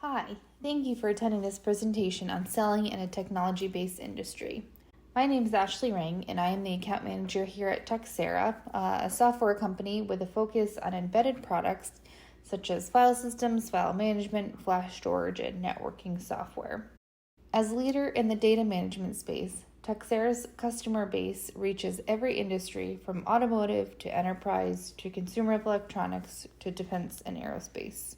Hi, thank you for attending this presentation on selling in a technology-based industry. My name is Ashley Ring, and I am the account manager here at Tuxera, a software company with a focus on embedded products such as file systems, file management, flash storage, and networking software. As leader in the data management space, Tuxera's customer base reaches every industry from automotive to enterprise to consumer electronics to defense and aerospace.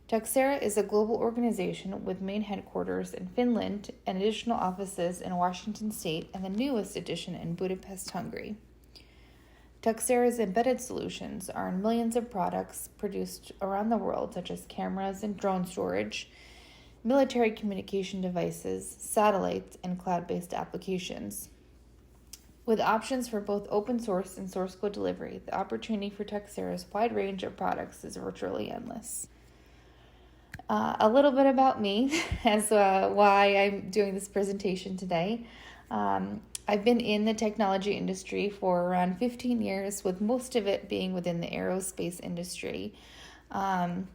Tuxera is a global organization with main headquarters in Finland and additional offices in Washington State and the newest addition in Budapest, Hungary. Tuxera's embedded solutions are in millions of products produced around the world, such as cameras and drone storage, military communication devices, satellites, and cloud-based applications. With options for both open source and source code delivery, the opportunity for Tuxera's wide range of products is virtually endless. A little bit about me as why I'm doing this presentation today. I've been in the technology industry for around 15 years, with most of it being within the aerospace industry. And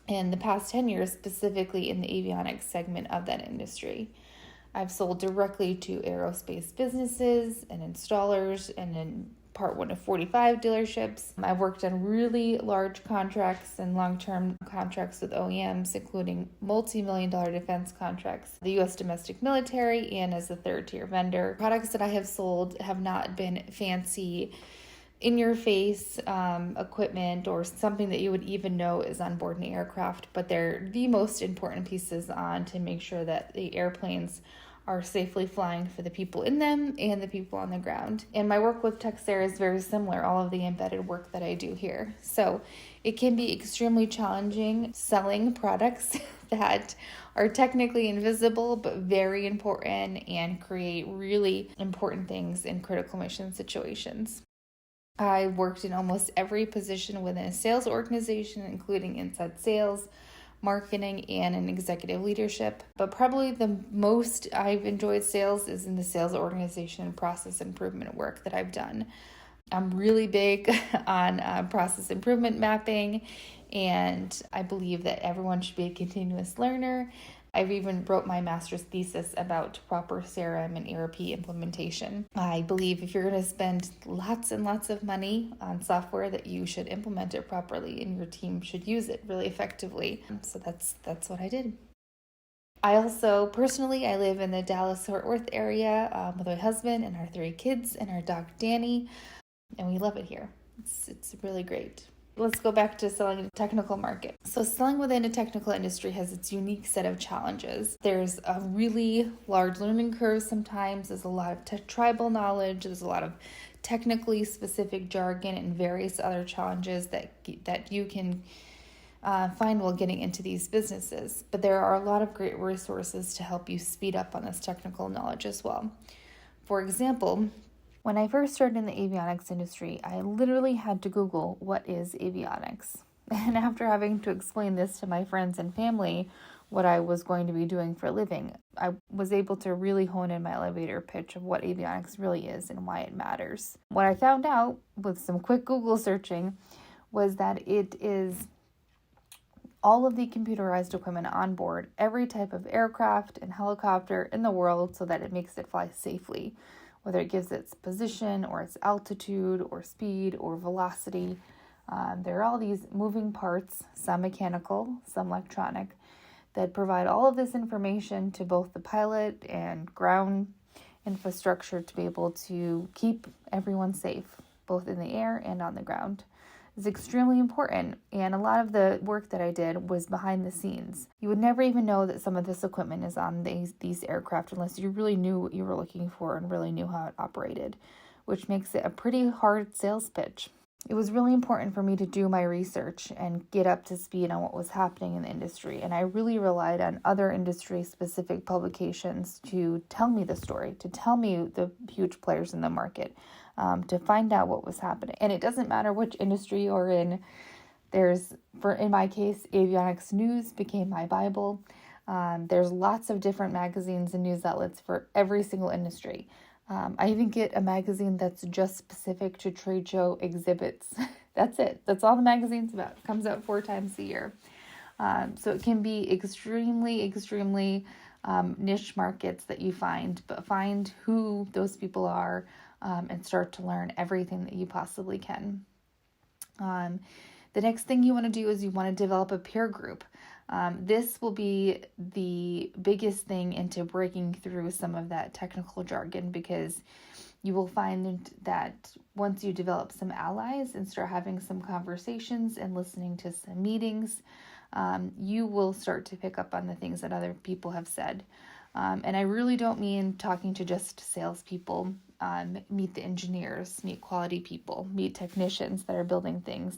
the past 10 years specifically in the avionics segment of that industry. I've sold directly to aerospace businesses and installers and in Part 1 of 45 dealerships. I've worked on really large contracts and long-term contracts with OEMs, including multi-million-dollar defense contracts, the U.S. domestic military, and as a third-tier vendor. Products that I have sold have not been fancy, in-your-face equipment or something that you would even know is on board an aircraft, but they're the most important pieces on to make sure that the airplanes are safely flying for the people in them and the people on the ground. And my work with Tuxera is very similar, all of the embedded work that I do here. So it can be extremely challenging selling products that are technically invisible but very important and create really important things in critical mission situations. I worked in almost every position within a sales organization, including inside sales, marketing, and in executive leadership. But probably the most I've enjoyed sales is in the sales organization and process improvement work that I've done. I'm really big on process improvement mapping, and I believe that everyone should be a continuous learner. I've even wrote my master's thesis about proper CRM and ERP implementation. I believe if you're going to spend lots and lots of money on software, that you should implement it properly and your team should use it really effectively. So that's what I did. I also, personally, I live in the Dallas-Fort Worth area with my husband and our 3 kids and our dog Danny, and we love it here. It's really great. Let's go back to selling in a technical market. So selling within a technical industry has its unique set of challenges. There's a really large learning curve sometimes. There's a lot of tribal knowledge. There's a lot of technically specific jargon and various other challenges that you can find while getting into these businesses. But there are a lot of great resources to help you speed up on this technical knowledge as well. For example, when I first started in the avionics industry, I literally had to Google what is avionics. And after having to explain this to my friends and family, what I was going to be doing for a living, I was able to really hone in my elevator pitch of what avionics really is and why it matters. What I found out with some quick Google searching was that it is all of the computerized equipment on board every type of aircraft and helicopter in the world so that it makes it fly safely, whether it gives its position or its altitude or speed or velocity. There are all these moving parts, some mechanical, some electronic, that provide all of this information to both the pilot and ground infrastructure to be able to keep everyone safe, both in the air and on the ground. Is extremely important, and a lot of the work that I did was behind the scenes. You would never even know that some of this equipment is on these aircraft unless you really knew what you were looking for and really knew how it operated, which makes it a pretty hard sales pitch. It was really important for me to do my research and get up to speed on what was happening in the industry, and I really relied on other industry-specific publications to tell me the story, to tell me the huge players in the market, to find out what was happening. And it doesn't matter which industry you're in. In my case, Avionics News became my Bible. There's lots of different magazines and news outlets for every single industry. I even get a magazine that's just specific to trade show exhibits. That's it. That's all the magazine's about. It comes out 4 times a year. So it can be extremely niche markets that you find, but find who those people are and start to learn everything that you possibly can. The next thing you want to do is you want to develop a peer group. This will be the biggest thing into breaking through some of that technical jargon, because you will find that once you develop some allies and start having some conversations and listening to some meetings, you will start to pick up on the things that other people have said. And I really don't mean talking to just salespeople. Meet the engineers, meet quality people, meet technicians that are building things,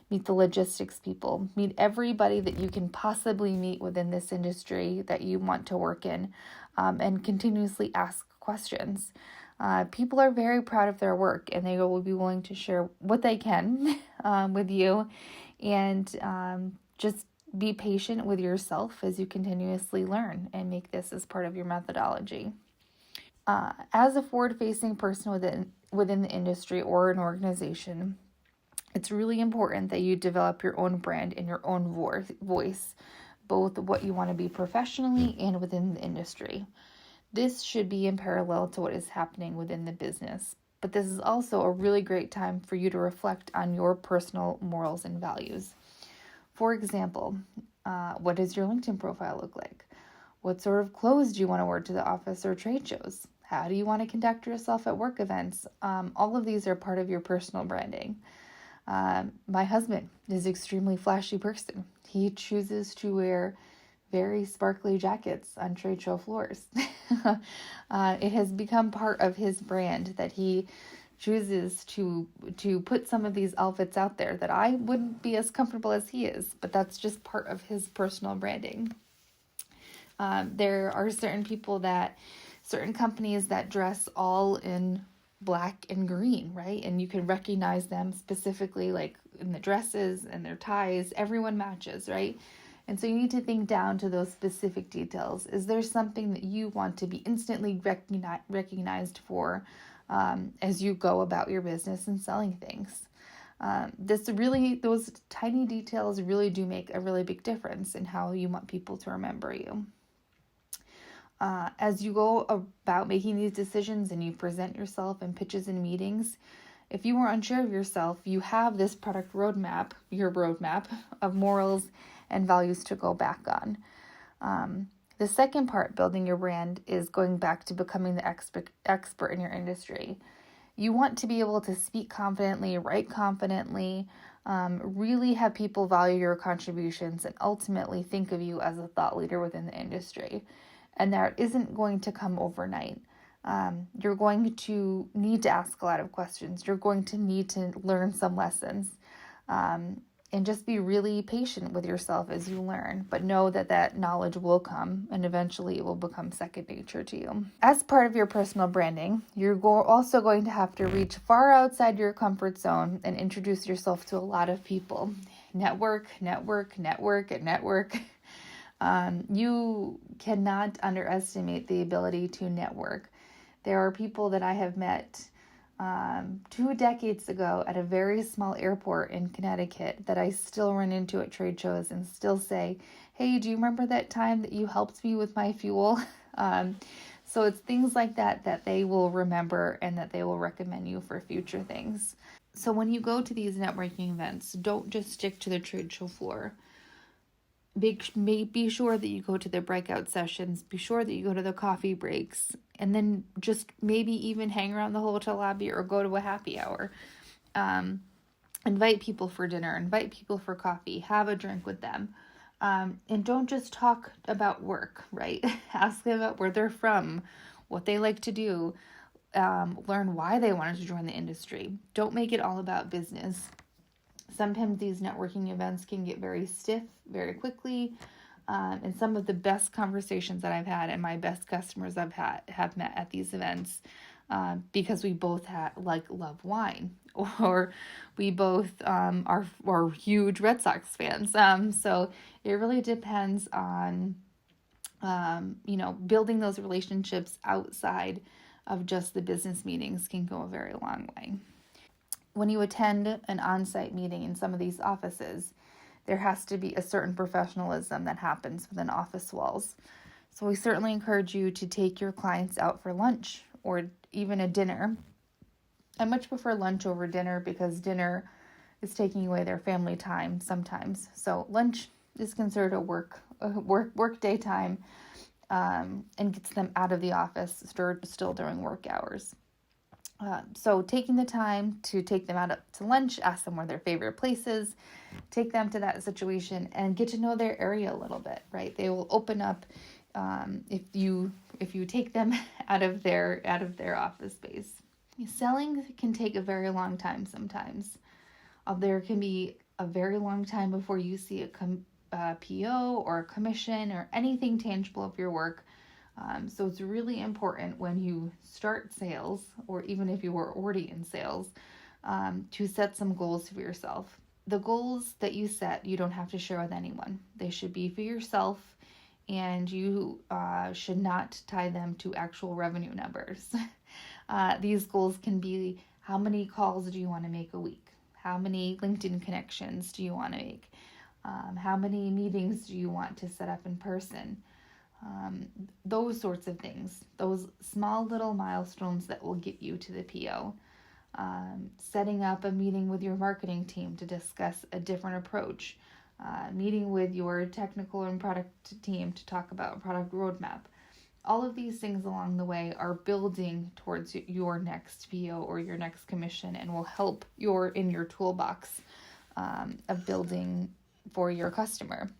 meet the logistics people, meet everybody that you can possibly meet within this industry that you want to work in, and continuously ask questions. People are very proud of their work, and they will be willing to share what they can with you, and just be patient with yourself as you continuously learn and make this as part of your methodology. As a forward-facing person within the industry or an organization, it's really important that you develop your own brand and your own voice, both what you want to be professionally and within the industry. This should be in parallel to what is happening within the business, but this is also a really great time for you to reflect on your personal morals and values. For example, what does your LinkedIn profile look like? What sort of clothes do you want to wear to the office or trade shows? How do you want to conduct yourself at work events? All of these are part of your personal branding. My husband is an extremely flashy person. He chooses to wear very sparkly jackets on trade show floors. It has become part of his brand that he chooses to put some of these outfits out there that I wouldn't be as comfortable as he is, but that's just part of his personal branding. There are certain companies that dress all in black and green, right? And you can recognize them specifically, like in the dresses and their ties, everyone matches, right? And so you need to think down to those specific details. Is there something that you want to be instantly recognized for as you go about your business and selling things? Those tiny details really do make a really big difference in how you want people to remember you. As you go about making these decisions and you present yourself in pitches and meetings, if you are unsure of yourself, you have this product roadmap, your roadmap of morals and values to go back on. The second part, building your brand, is going back to becoming the expert in your industry. You want to be able to speak confidently, write confidently, really have people value your contributions, and ultimately think of you as a thought leader within the industry. And that isn't going to come overnight. You're going to need to ask a lot of questions. You're going to need to learn some lessons. And just be really patient with yourself as you learn, but know that that knowledge will come and eventually it will become second nature to you. As part of your personal branding, you're also going to have to reach far outside your comfort zone and introduce yourself to a lot of people. Network. You cannot underestimate the ability to network. There are people that I have met 2 decades ago at a very small airport in Connecticut that I still run into at trade shows and still say, hey, do you remember that time that you helped me with my fuel? So it's things like that they will remember and that they will recommend you for future things. So when you go to these networking events, don't just stick to the trade show floor. Be sure that you go to the breakout sessions, be sure that you go to the coffee breaks, and then just maybe even hang around the hotel lobby or go to a happy hour. Invite people for dinner, invite people for coffee, have a drink with them. And don't just talk about work, right? Ask them about where they're from, what they like to do, learn why they wanted to join the industry. Don't make it all about business. Sometimes these networking events can get very stiff very quickly, and some of the best conversations that I've had and my best customers have met at these events because we both love wine, or we both are huge Red Sox fans. So it really depends on building those relationships outside of just the business meetings can go a very long way. When you attend an on-site meeting in some of these offices, there has to be a certain professionalism that happens within office walls. So we certainly encourage you to take your clients out for lunch or even a dinner. I much prefer lunch over dinner because dinner is taking away their family time sometimes. So lunch is considered a work day time, and gets them out of the office still during work hours. So taking the time to take them out to lunch, ask them where their favorite place is, take them to that situation and get to know their area a little bit, right? They will open up if you take them out of their office space. Selling can take a very long time sometimes. There can be a very long time before you see a PO or a commission or anything tangible of your work. So it's really important when you start sales, or even if you are already in sales, to set some goals for yourself. The goals that you set, you don't have to share with anyone. They should be for yourself, and you should not tie them to actual revenue numbers. These goals can be: how many calls do you want to make a week? How many LinkedIn connections do you want to make? How many meetings do you want to set up in person? Those sorts of things, those small little milestones that will get you to the PO. Setting up a meeting with your marketing team to discuss a different approach. Meeting with your technical and product team to talk about a product roadmap. All of these things along the way are building towards your next PO or your next commission, and will help in your toolbox of building for your customer.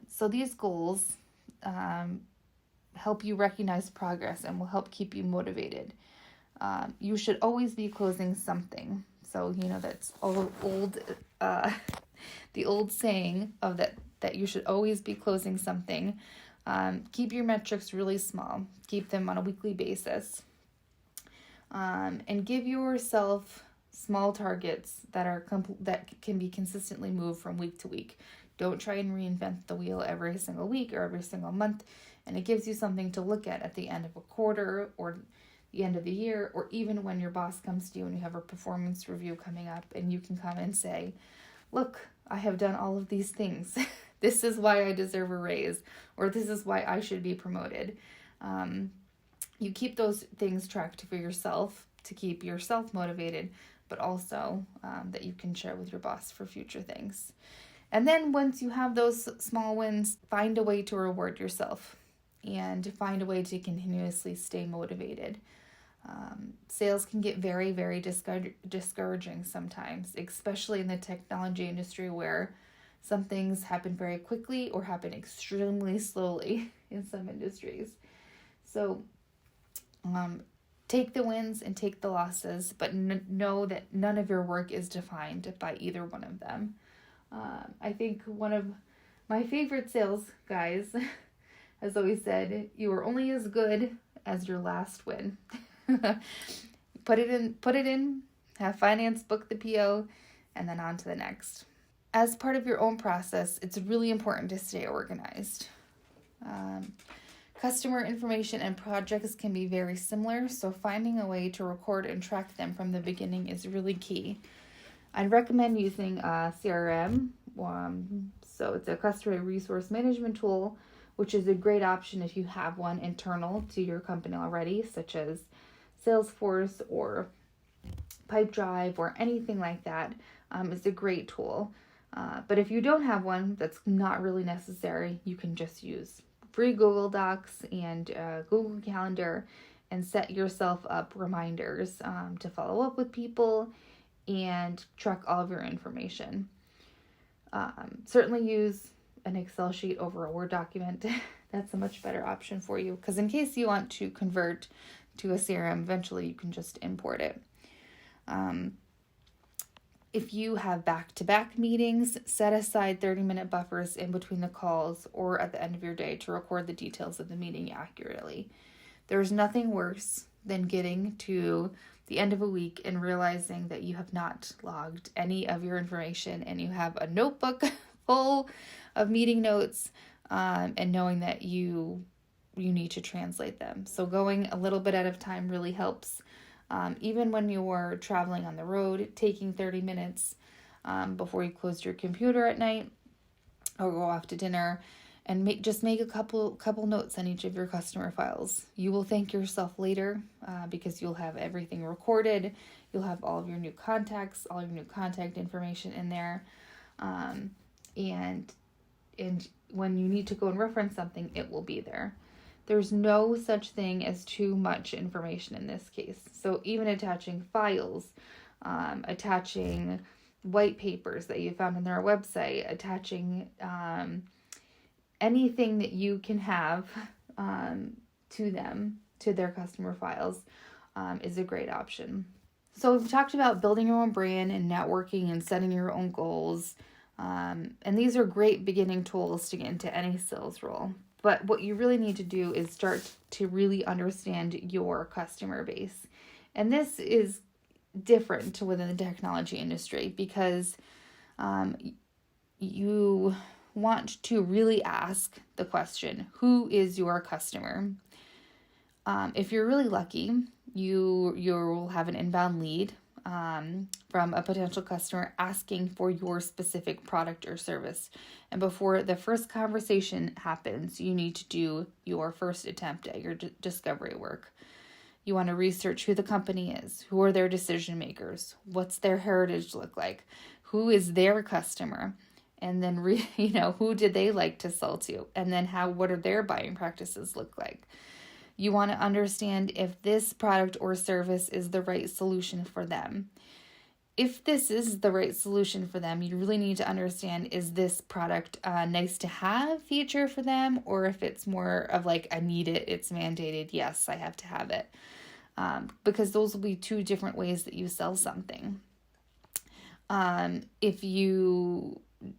So these goals help you recognize progress and will help keep you motivated. You should always be closing something. So, that's old, the old saying of that you should always be closing something. Keep your metrics really small. Keep them on a weekly basis. And give yourself small targets that can be consistently moved from week to week. Don't try and reinvent the wheel every single week or every single month. And it gives you something to look at the end of a quarter or the end of the year, or even when your boss comes to you and you have a performance review coming up, and you can come and say, look, I have done all of these things. This is why I deserve a raise, or this is why I should be promoted. You keep those things tracked for yourself to keep yourself motivated, but also that you can share with your boss for future things. And then once you have those small wins, find a way to reward yourself and find a way to continuously stay motivated. Sales can get very, very discouraging sometimes, especially in the technology industry, where some things happen very quickly or happen extremely slowly in some industries. So take the wins and take the losses, but know that none of your work is defined by either one of them. I think one of my favorite sales guys has always said, you are only as good as your last win. Put it in, have finance book the PO, and then on to the next. As part of your own process, it's really important to stay organized. Customer information and projects can be very similar, so finding a way to record and track them from the beginning is really key. I'd recommend using a CRM. So it's a customer resource management tool, which is a great option if you have one internal to your company already, such as Salesforce or Pipedrive or anything like that. It's a great tool. But if you don't have one, that's not really necessary. You can just use free Google Docs and Google Calendar and set yourself up reminders to follow up with people and track all of your information. Certainly use an Excel sheet over a Word document. That's a much better option for you, because in case you want to convert to a CRM, eventually you can just import it. If you have back-to-back meetings, set aside 30-minute buffers in between the calls or at the end of your day to record the details of the meeting accurately. There's nothing worse than getting to the end of a week and realizing that you have not logged any of your information and you have a notebook full of meeting notes, and knowing that you need to translate them. So going a little bit at a time really helps. Even when you're traveling on the road, taking 30 minutes before you close your computer at night or go off to dinner, and make a couple notes on each of your customer files. You will thank yourself later because you'll have everything recorded. You'll have all of your new contacts, all your new contact information in there. And when you need to go and reference something, it will be there. There's no such thing as too much information in this case. So even attaching files, attaching white papers that you found on their website, attaching anything that you can have to their customer files is a great option. So we've talked about building your own brand and networking and setting your own goals. And these are great beginning tools to get into any sales role. But what you really need to do is start to really understand your customer base. And this is different within the technology industry because you want to really ask the question, who is your customer? If you're really lucky, you will have an inbound lead from a potential customer asking for your specific product or service. And before the first conversation happens, you need to do your first attempt at your discovery work. You want to research who the company is, who are their decision makers, what's their heritage look like, who is their customer, and then who did they like to sell to, and then what are their buying practices look like. You want to understand if this product or service is the right solution for them. If this is the right solution for them, you really need to understand, is this product a nice to have feature for them, or if it's more of like, I need it, it's mandated, yes, I have to have it. Because those will be two different ways that you sell something.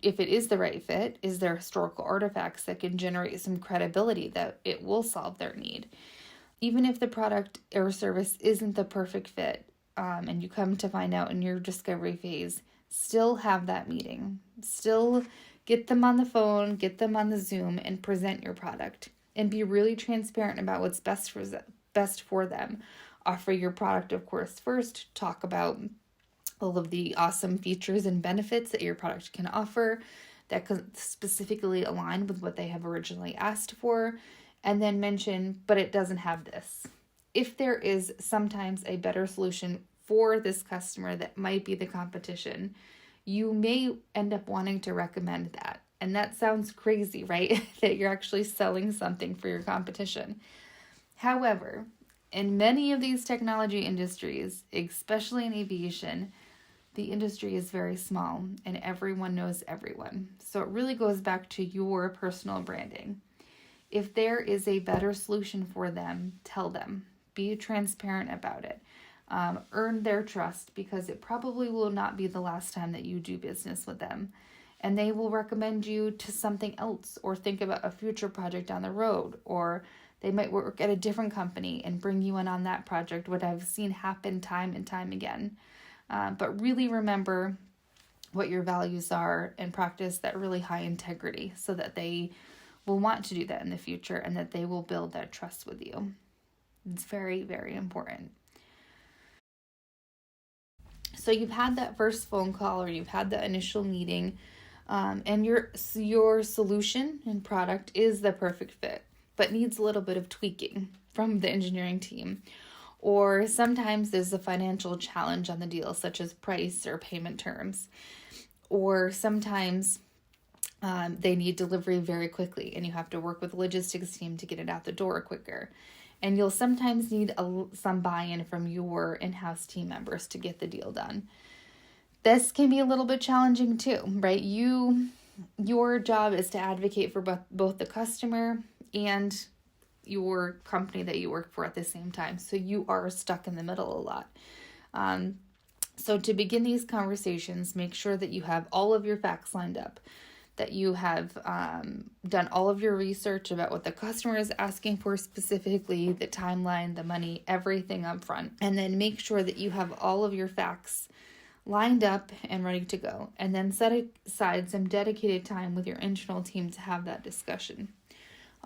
If it is the right fit, is there historical artifacts that can generate some credibility that it will solve their need? Even if the product or service isn't the perfect fit, and you come to find out in your discovery phase, still have that meeting. Still get them on the phone, get them on the Zoom, and present your product. And be really transparent about what's best for them. Offer your product, of course, first. Talk about all of the awesome features and benefits that your product can offer that could specifically align with what they have originally asked for, and then mention, but it doesn't have this. If there is sometimes a better solution for this customer that might be the competition, you may end up wanting to recommend that. And that sounds crazy, right? That you're actually selling something for your competition. However, in many of these technology industries, especially in aviation, the industry is very small and everyone knows everyone. So it really goes back to your personal branding. If there is a better solution for them, tell them. Be transparent about it. Earn their trust, because it probably will not be the last time that you do business with them. And they will recommend you to something else, or think about a future project down the road, or they might work at a different company and bring you in on that project, what I've seen happen time and time again. But really remember what your values are and practice that really high integrity so that they will want to do that in the future and that they will build that trust with you. It's very, very important. So you've had that first phone call, or you've had the initial meeting, and your solution and product is the perfect fit, but needs a little bit of tweaking from the engineering team. Or sometimes there's a financial challenge on the deal, such as price or payment terms. Or sometimes they need delivery very quickly, and you have to work with the logistics team to get it out the door quicker. And you'll sometimes need some buy-in from your in-house team members to get the deal done. This can be a little bit challenging too, right? Your job is to advocate for both the customer and your company that you work for at the same time. So you are stuck in the middle a lot. So to begin these conversations, make sure that you have all of your facts lined up, that you have done all of your research about what the customer is asking for specifically, the timeline, the money, everything up front. And then make sure that you have all of your facts lined up and ready to go. And then set aside some dedicated time with your internal team to have that discussion.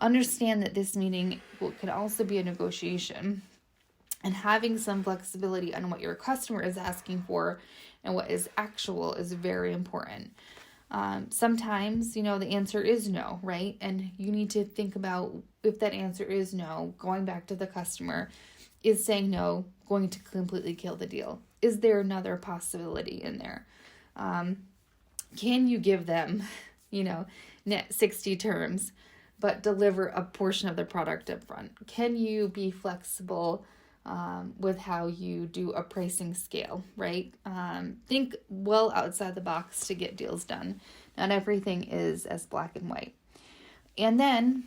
Understand that this meeting could also be a negotiation, and having some flexibility on what your customer is asking for and what is actual is very important. Sometimes, the answer is no, right? And you need to think about, if that answer is no, going back to the customer, is saying no going to completely kill the deal? Is there another possibility in there? Can you give them, net 60 terms, but deliver a portion of the product up front? Can you be flexible with how you do a pricing scale, right? Think well outside the box to get deals done. Not everything is as black and white. And then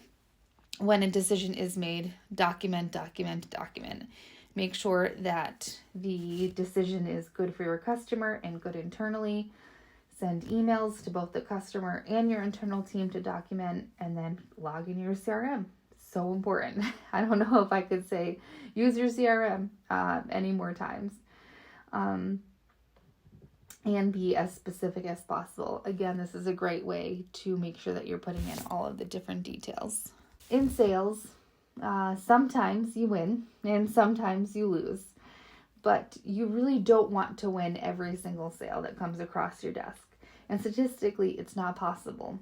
when a decision is made, document. Make sure that the decision is good for your customer and good internally. Send emails to both the customer and your internal team to document, and then log in your CRM. So important. I don't know if I could say use your CRM any more times. And be as specific as possible. Again, this is a great way to make sure that you're putting in all of the different details. In sales, sometimes you win and sometimes you lose, but you really don't want to win every single sale that comes across your desk. And statistically, it's not possible.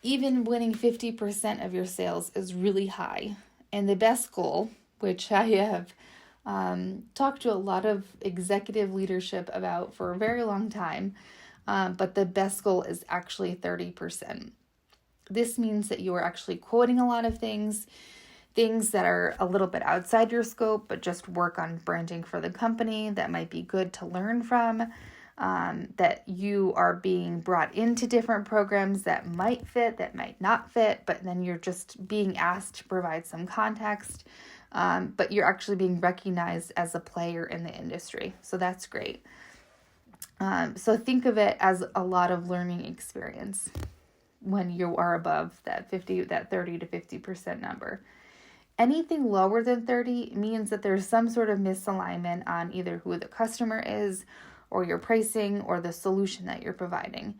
Even winning 50% of your sales is really high. And the best goal, which I have talked to a lot of executive leadership about for a very long time, but the best goal is actually 30%. This means that you are actually quoting a lot of things that are a little bit outside your scope, but just work on branding for the company that might be good to learn from, that you are being brought into different programs that might fit, that might not fit, but then you're just being asked to provide some context, but you're actually being recognized as a player in the industry. So that's great. So think of it as a lot of learning experience when you are above that 30 to 50% number. Anything lower than 30 means that there's some sort of misalignment on either who the customer is or your pricing or the solution that you're providing.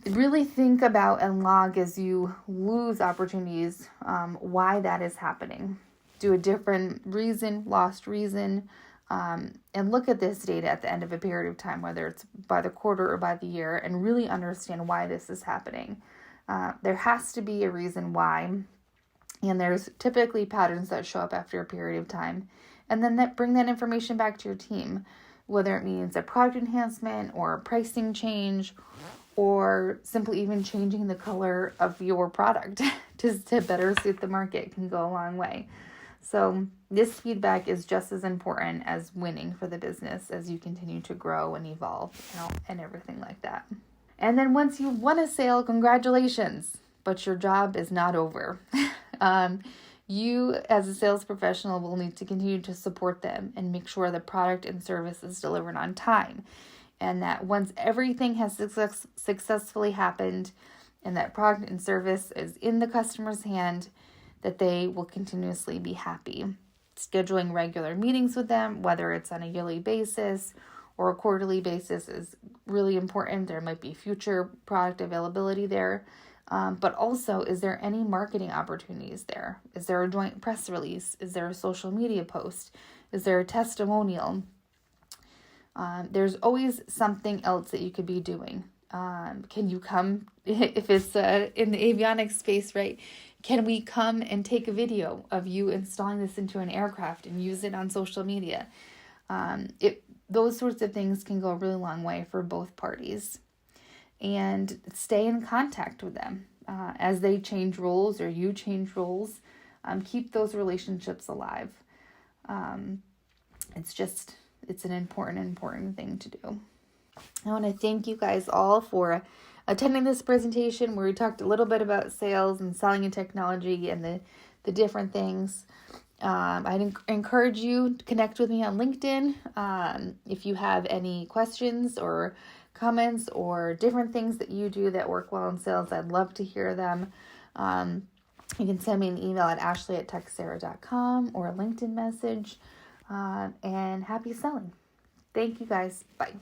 Really think about and log as you lose opportunities, why that is happening. Do a different reason, lost reason, and look at this data at the end of a period of time, whether it's by the quarter or by the year, and really understand why this is happening. There has to be a reason why, and there's typically patterns that show up after a period of time, and then bring that information back to your team, whether it means a product enhancement or a pricing change, or simply even changing the color of your product just to better suit the market can go a long way. So this feedback is just as important as winning for the business as you continue to grow and evolve, and everything like that. And then once you won a sale, congratulations, but your job is not over. You as a sales professional will need to continue to support them and make sure the product and service is delivered on time. And that once everything has successfully happened and that product and service is in the customer's hand, that they will continuously be happy. Scheduling regular meetings with them, whether it's on a yearly basis or a quarterly basis, is really important. There might be future product availability there. But also, is there any marketing opportunities there? Is there a joint press release? Is there a social media post? Is there a testimonial? There's always something else that you could be doing. Can you come, if it's in the avionics space, right? Can we come and take a video of you installing this into an aircraft and use it on social media? Those sorts of things can go a really long way for both parties. And stay in contact with them as they change roles or you change roles. Keep those relationships alive. It's an important thing to do. I want to thank you guys all for attending this presentation where we talked a little bit about sales and selling and technology and the different things. I'd encourage you to connect with me on LinkedIn. If you have any questions or comments or different things that you do that work well in sales, I'd love to hear them. You can send me an email at ashley@tuxera.com or a LinkedIn message. And happy selling. Thank you guys. Bye.